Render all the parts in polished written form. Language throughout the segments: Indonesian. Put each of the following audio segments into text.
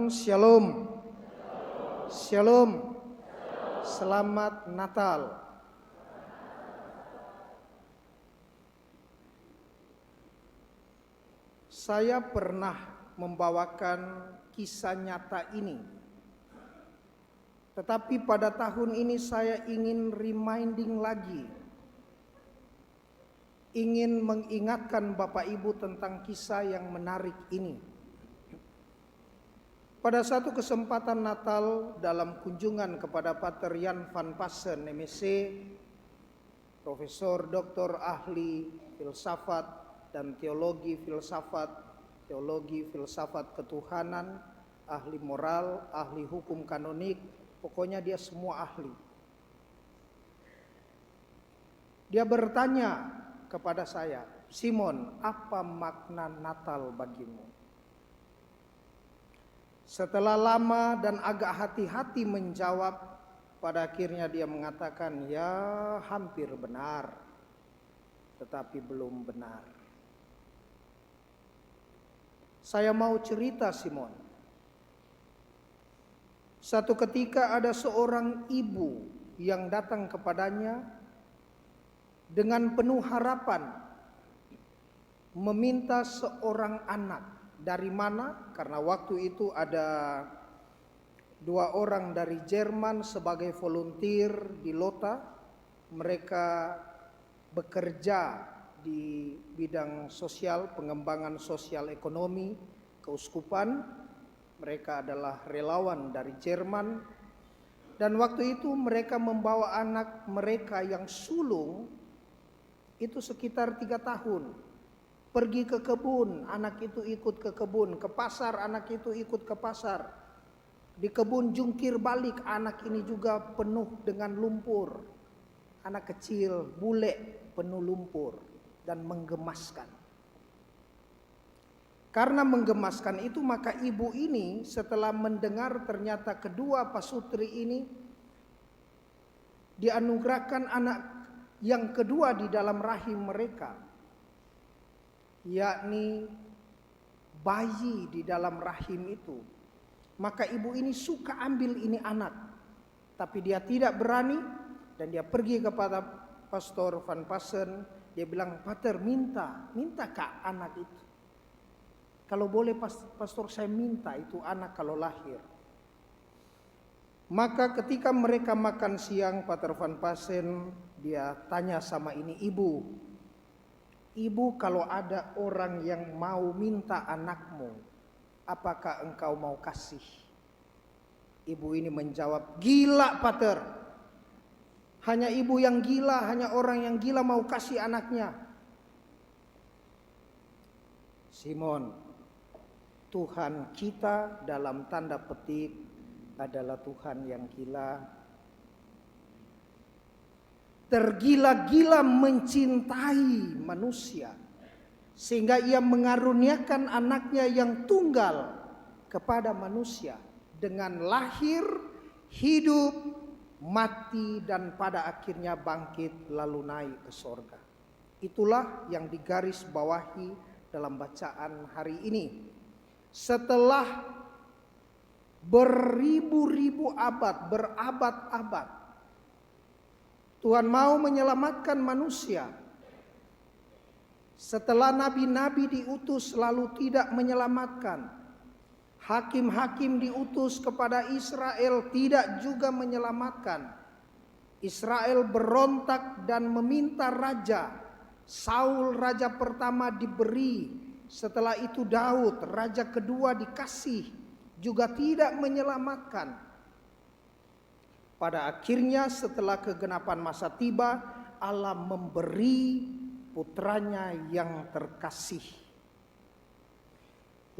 Katakan Shalom. Shalom. Selamat Natal. Saya pernah membawakan kisah nyata ini. Tetapi pada tahun ini saya ingin reminding lagi. Ingin mengingatkan Bapak Ibu tentang kisah yang menarik ini. Pada satu kesempatan Natal dalam kunjungan kepada Pater Jan van Passen, MSc, Profesor Doktor ahli filsafat dan teologi filsafat ketuhanan, ahli moral, ahli hukum kanonik, pokoknya dia semua ahli. Dia bertanya kepada saya, "Simon, apa makna Natal bagimu?" Setelah lama dan agak hati-hati menjawab, pada akhirnya dia mengatakan, "Ya, hampir benar, tetapi belum benar." Saya mau cerita, Simon. Satu ketika ada seorang ibu yang datang kepadanya dengan penuh harapan, meminta seorang anak. Dari mana? Karena waktu itu ada 2 orang dari Jerman sebagai volunteer di Lota. Mereka bekerja di bidang sosial, pengembangan sosial ekonomi, keuskupan. Mereka adalah relawan dari Jerman. Dan waktu itu mereka membawa anak mereka yang sulung itu sekitar 3 tahun. Pergi ke kebun, anak itu ikut ke kebun. Ke pasar, anak itu ikut ke pasar. Di kebun jungkir balik, anak ini juga penuh dengan lumpur. Anak kecil, bule, penuh lumpur dan menggemaskan. Karena menggemaskan itu, maka ibu ini setelah mendengar ternyata kedua pasutri ini dianugerahkan anak yang kedua di dalam rahim mereka, yakni bayi di dalam rahim itu. Maka ibu ini suka ambil ini anak, tapi dia tidak berani dan dia pergi kepada Pastor Van Passen. Dia bilang, "Pater, minta kak anak itu. Kalau boleh pastor, saya minta itu anak kalau lahir." Maka ketika mereka makan siang, Pater Van Passen dia tanya sama ini ibu, "Ibu, kalau ada orang yang mau minta anakmu, apakah engkau mau kasih?" Ibu ini menjawab, "Gila, Pater. Hanya ibu yang gila, hanya orang yang gila mau kasih anaknya." Simon, Tuhan kita dalam tanda petik adalah Tuhan yang gila. Tergila-gila mencintai manusia sehingga ia mengaruniakan anaknya yang tunggal kepada manusia dengan lahir, hidup, mati, dan pada akhirnya bangkit lalu naik ke sorga. Itulah yang digaris bawahi dalam bacaan hari ini. Setelah beribu-ribu abad, berabad-abad, Tuhan mau menyelamatkan manusia. Setelah nabi-nabi diutus lalu tidak menyelamatkan. Hakim-hakim diutus kepada Israel tidak juga menyelamatkan. Israel berontak dan meminta raja. Saul raja pertama diberi, setelah itu Daud raja kedua dikasih, juga tidak menyelamatkan. Pada akhirnya setelah kegenapan masa tiba, Allah memberi putranya yang terkasih.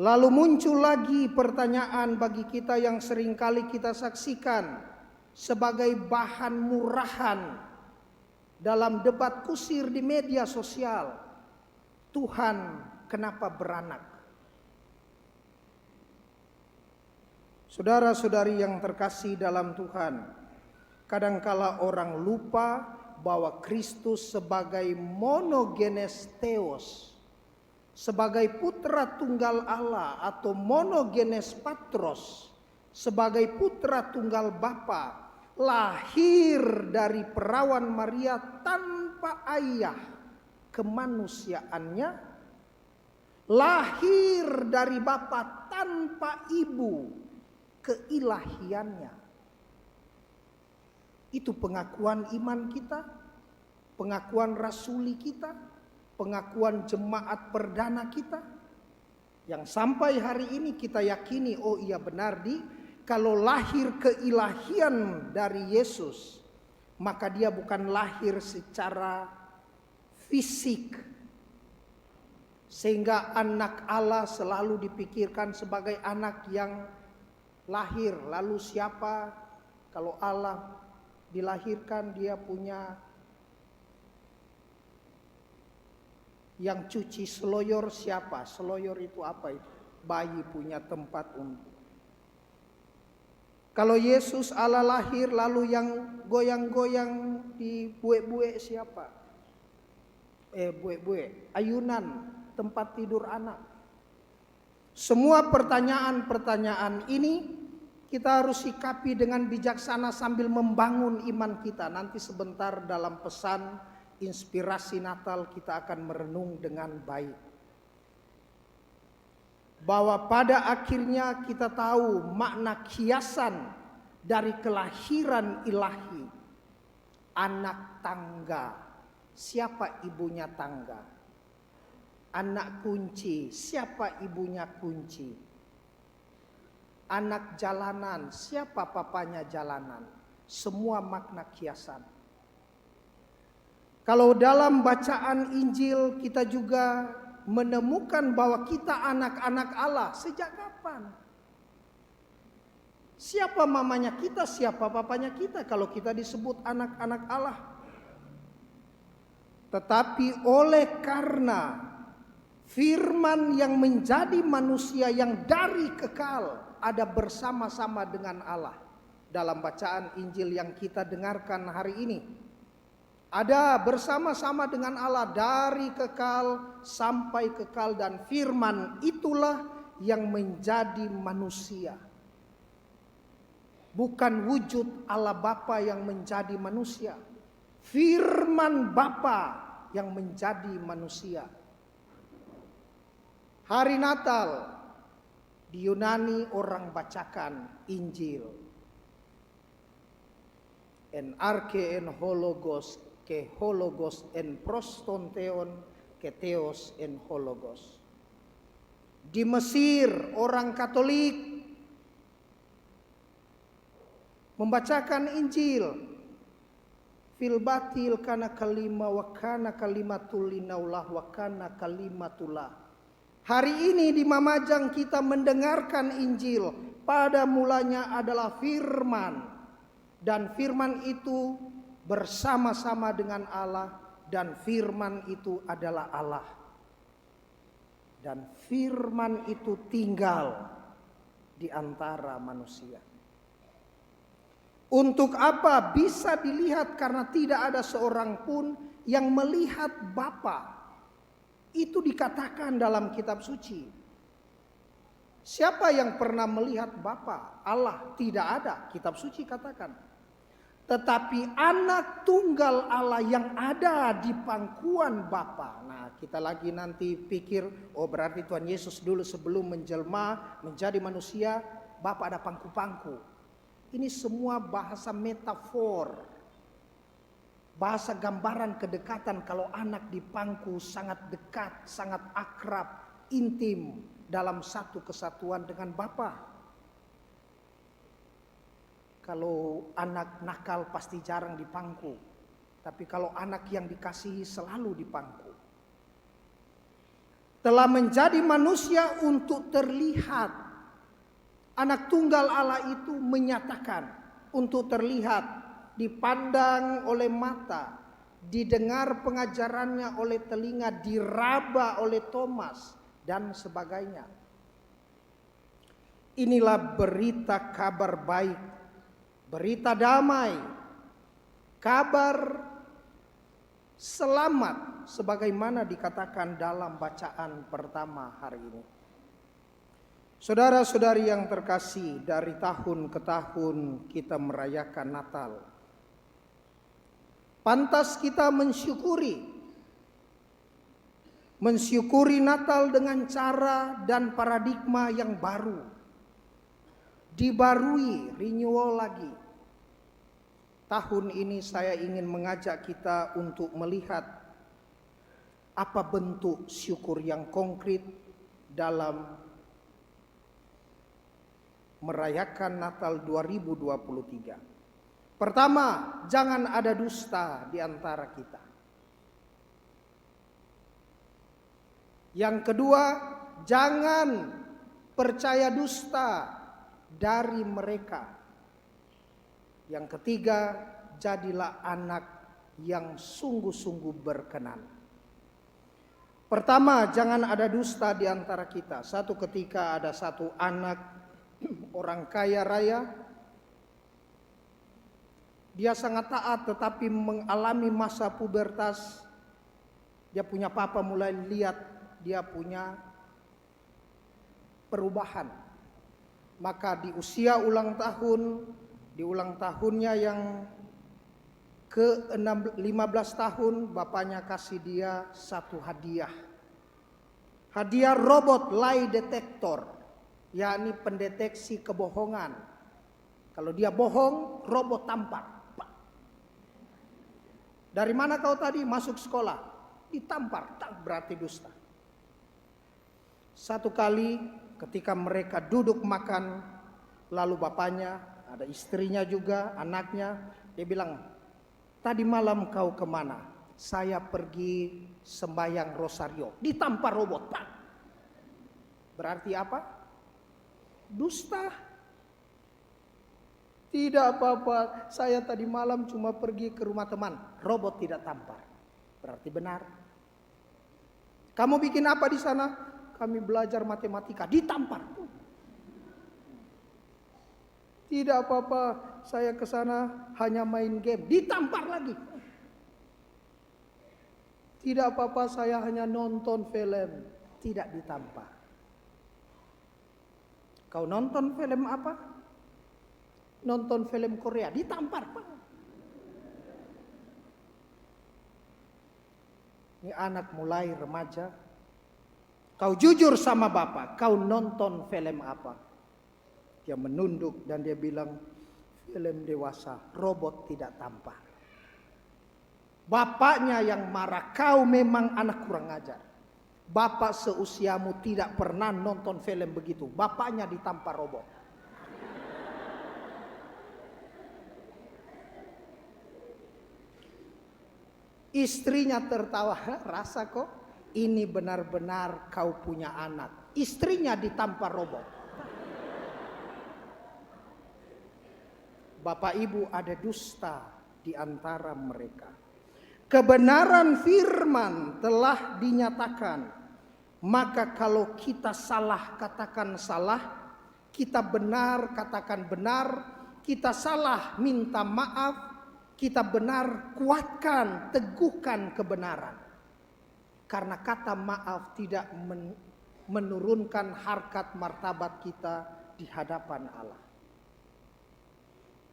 Lalu muncul lagi pertanyaan bagi kita yang seringkali kita saksikan sebagai bahan murahan dalam debat kusir di media sosial. Tuhan, kenapa beranak? Saudara-saudari yang terkasih dalam Tuhan, kadangkala orang lupa bahwa Kristus sebagai monogenes theos, sebagai putra tunggal Allah atau monogenes patros, sebagai putra tunggal Bapa, lahir dari perawan Maria tanpa ayah kemanusiaannya, lahir dari Bapa tanpa ibu keilahiannya. Itu pengakuan iman kita, pengakuan rasuli kita, pengakuan jemaat perdana kita, yang sampai hari ini kita yakini, oh iya benar, kalau lahir keilahian dari Yesus, maka dia bukan lahir secara fisik, sehingga anak Allah selalu dipikirkan sebagai anak yang lahir. Lalu siapa kalau Allah dilahirkan, dia punya yang cuci seloyor siapa? Seloyor itu apa itu? Bayi punya tempat untuk. Kalau Yesus Allah lahir, lalu yang goyang-goyang di buek-buek siapa? Buek-buek, ayunan, tempat tidur anak. Semua pertanyaan-pertanyaan ini kita harus sikapi dengan bijaksana sambil membangun iman kita. Nanti sebentar dalam pesan inspirasi Natal kita akan merenung dengan baik. Bahwa pada akhirnya kita tahu makna kiasan dari kelahiran ilahi. Anak tangga, siapa ibunya tangga? Anak kunci, siapa ibunya kunci? Anak jalanan, siapa papanya jalanan? Semua makna kiasan. Kalau dalam bacaan Injil kita juga menemukan bahwa kita anak-anak Allah. Sejak kapan? Siapa mamanya kita, siapa papanya kita kalau kita disebut anak-anak Allah? Tetapi oleh karena firman yang menjadi manusia yang dari kekal ada bersama-sama dengan Allah. Dalam bacaan Injil yang kita dengarkan hari ini, ada bersama-sama dengan Allah dari kekal sampai kekal, dan firman itulah yang menjadi manusia. Bukan wujud Allah Bapa yang menjadi manusia, firman Bapa yang menjadi manusia. Hari Natal di Yunani orang bacakan Injil. En arche en hologos, ke hologos en prostonteon, ke theos en hologos. Di Mesir orang Katolik membacakan Injil. Fil batil kana kalima wa kana kalimatul linaullah wa kana kalimatullah. Hari ini di Mamajang kita mendengarkan Injil. Pada mulanya adalah firman, dan firman itu bersama-sama dengan Allah, dan firman itu adalah Allah. Dan firman itu tinggal di antara manusia. Untuk apa? Bisa dilihat karena tidak ada seorang pun yang melihat Bapa. Itu dikatakan dalam kitab suci. Siapa yang pernah melihat Bapa? Allah tidak ada, kitab suci katakan. Tetapi anak tunggal Allah yang ada di pangkuan Bapa. Nah, kita lagi nanti pikir, oh berarti Tuhan Yesus dulu sebelum menjelma menjadi manusia, Bapa ada pangku-pangku. Ini semua bahasa metafor. Bahasa gambaran kedekatan kalau anak di pangku sangat dekat, sangat akrab, intim dalam satu kesatuan dengan Bapa. Kalau anak nakal pasti jarang di pangku, tapi kalau anak yang dikasihi selalu di pangku. Telah menjadi manusia untuk terlihat. Anak tunggal Allah itu menyatakan untuk terlihat. Dipandang oleh mata, didengar pengajarannya oleh telinga, diraba oleh Thomas, dan sebagainya. Inilah berita kabar baik, berita damai, kabar selamat sebagaimana dikatakan dalam bacaan pertama hari ini. Saudara-saudari yang terkasih, dari tahun ke tahun kita merayakan Natal. Pantas kita mensyukuri Natal dengan cara dan paradigma yang baru. Dibarui, renewal lagi. Tahun ini saya ingin mengajak kita untuk melihat apa bentuk syukur yang konkret dalam merayakan Natal 2023. Pertama, jangan ada dusta di antara kita. Yang kedua, jangan percaya dusta dari mereka. Yang ketiga, jadilah anak yang sungguh-sungguh berkenan. Pertama, jangan ada dusta di antara kita. Satu ketika ada satu anak orang kaya raya. Dia sangat taat tetapi mengalami masa pubertas. Dia punya papa mulai lihat dia punya perubahan. Maka di usia ulang tahun, di ulang tahunnya yang ke-15 tahun, bapaknya kasih dia satu hadiah. Hadiah robot lie detector, yakni pendeteksi kebohongan. Kalau dia bohong, robot tampar. Dari mana kau tadi? Masuk sekolah. Ditampar, tak berarti dusta. Satu kali ketika mereka duduk makan, lalu bapaknya, ada istrinya juga, anaknya, dia bilang, tadi malam kau kemana? Saya pergi sembahyang rosario. Ditampar robot. Pak. Berarti apa? Dusta. Tidak apa-apa, saya tadi malam cuma pergi ke rumah teman. Robot tidak tampar. Berarti benar. Kamu bikin apa di sana? Kami belajar matematika. Ditampar. Tidak apa-apa, saya ke sana hanya main game. Ditampar lagi. Tidak apa-apa, saya hanya nonton film. Tidak ditampar. Kau nonton film apa? Nonton film Korea. Ditampar. Ini anak mulai remaja. Kau jujur sama bapak, kau nonton film apa? Dia menunduk dan dia bilang, film dewasa, robot tidak tampar. Bapaknya yang marah, kau memang anak kurang ajar. Bapak seusiamu tidak pernah nonton film begitu. Bapaknya ditampar robot. Istrinya tertawa, rasa kok ini benar-benar kau punya anak. Istrinya ditampar robot. Bapak ibu, ada dusta di antara mereka. Kebenaran firman telah dinyatakan. Maka kalau kita salah, katakan salah. Kita benar, katakan benar. Kita salah, minta maaf. Kita benar, kuatkan, teguhkan kebenaran. Karena kata maaf tidak menurunkan harkat martabat kita di hadapan Allah.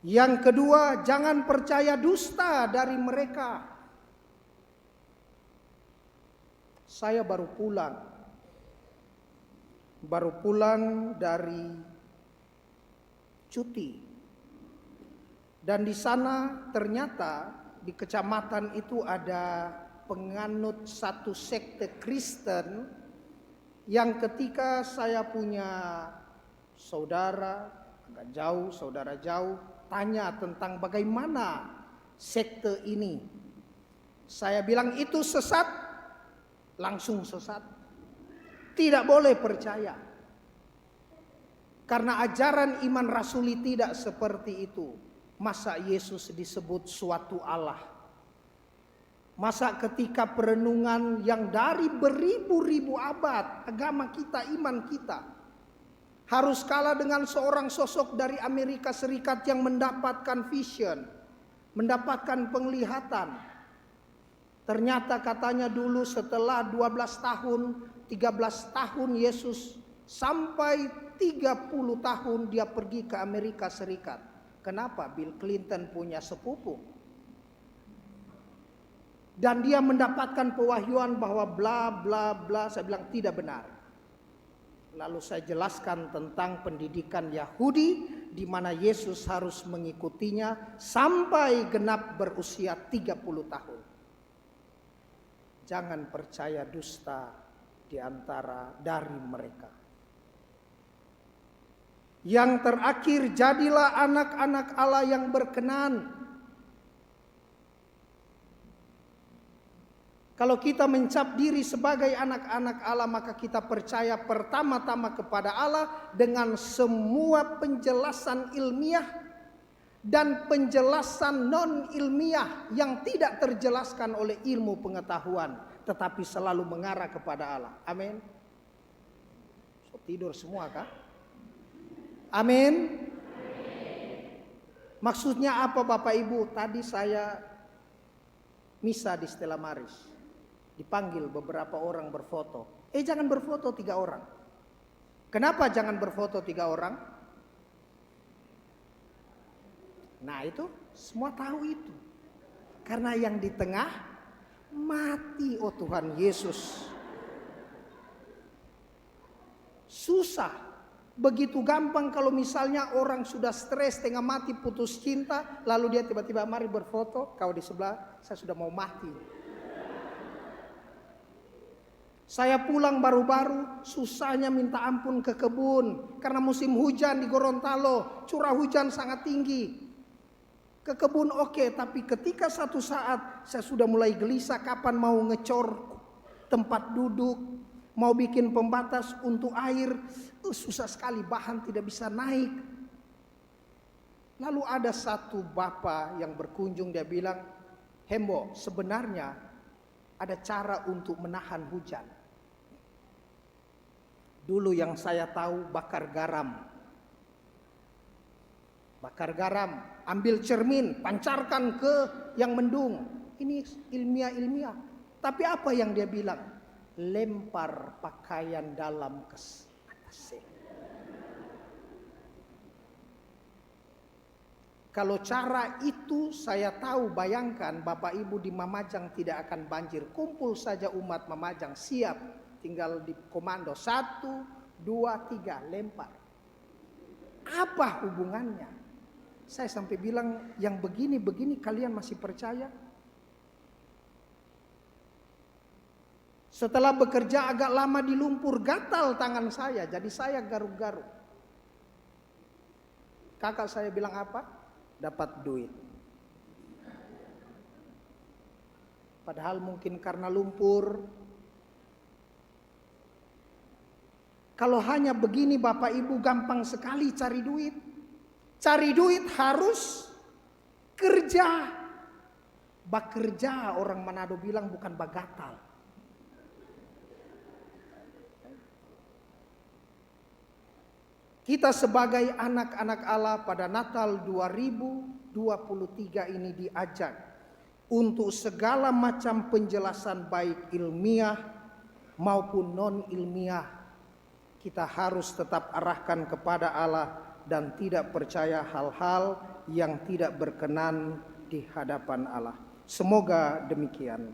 Yang kedua, jangan percaya dusta dari mereka. Saya baru pulang dari cuti. Dan di sana ternyata di kecamatan itu ada penganut satu sekte Kristen yang ketika saya punya saudara agak jauh, saudara jauh, tanya tentang bagaimana sekte ini. Saya bilang itu sesat, langsung sesat. Tidak boleh percaya. Karena ajaran iman rasuli tidak seperti itu. Masa Yesus disebut suatu Allah? Masa ketika perenungan yang dari beribu-ribu abad agama kita, iman kita harus kalah dengan seorang sosok dari Amerika Serikat yang mendapatkan vision, mendapatkan penglihatan. Ternyata katanya dulu setelah 12 tahun, 13 tahun Yesus, sampai 30 tahun dia pergi ke Amerika Serikat. Kenapa? Bill Clinton punya sepupu. Dan dia mendapatkan pewahyuan bahwa bla bla bla. Saya bilang tidak benar. Lalu saya jelaskan tentang pendidikan Yahudi, di mana Yesus harus mengikutinya sampai genap berusia 30 tahun. Jangan percaya dusta di antara dari mereka. Yang terakhir, jadilah anak-anak Allah yang berkenan. Kalau kita mencap diri sebagai anak-anak Allah, maka kita percaya pertama-tama kepada Allah dengan semua penjelasan ilmiah dan penjelasan non ilmiah yang tidak terjelaskan oleh ilmu pengetahuan, tetapi selalu mengarah kepada Allah. Amin. So, tidur semua kah? Amin. Maksudnya apa Bapak Ibu? Tadi saya misa di Stella Maris, dipanggil beberapa orang berfoto. Jangan berfoto 3 orang. Kenapa jangan berfoto 3 orang? Nah itu semua tahu itu. Karena yang di tengah mati, oh Tuhan Yesus. Susah. Begitu gampang kalau misalnya orang sudah stres, tengah mati, putus cinta, lalu dia tiba-tiba mari berfoto, kau di sebelah, saya sudah mau mati. Saya pulang baru-baru, susahnya minta ampun ke kebun. Karena musim hujan di Gorontalo, curah hujan sangat tinggi. Ke kebun oke, tapi ketika satu saat saya sudah mulai gelisah kapan mau ngecor tempat duduk, mau bikin pembatas untuk air, susah sekali, bahan tidak bisa naik. Lalu ada satu bapak yang berkunjung, dia bilang, Hembo, sebenarnya ada cara untuk menahan hujan. Dulu yang saya tahu bakar garam. Bakar garam, ambil cermin, pancarkan ke yang mendung. Ini ilmiah. Tapi apa yang dia bilang? Lempar pakaian dalam ke atas sel. Kalau cara itu saya tahu, bayangkan Bapak Ibu di Mamajang tidak akan banjir. Kumpul saja umat Mamajang, siap. Tinggal di komando 1, 2, 3, lempar. Apa hubungannya? Saya sampai bilang, yang begini-begini kalian masih percaya? Setelah bekerja agak lama di lumpur, gatal tangan saya, jadi saya garuk-garuk. Kakak saya bilang apa? Dapat duit. Padahal mungkin karena lumpur. Kalau hanya begini Bapak Ibu gampang sekali cari duit. Cari duit harus kerja. Bekerja orang Manado bilang bukan bagatal. Kita sebagai anak-anak Allah pada Natal 2023 ini diajak untuk segala macam penjelasan baik ilmiah maupun non ilmiah. Kita harus tetap arahkan kepada Allah dan tidak percaya hal-hal yang tidak berkenan di hadapan Allah. Semoga demikian.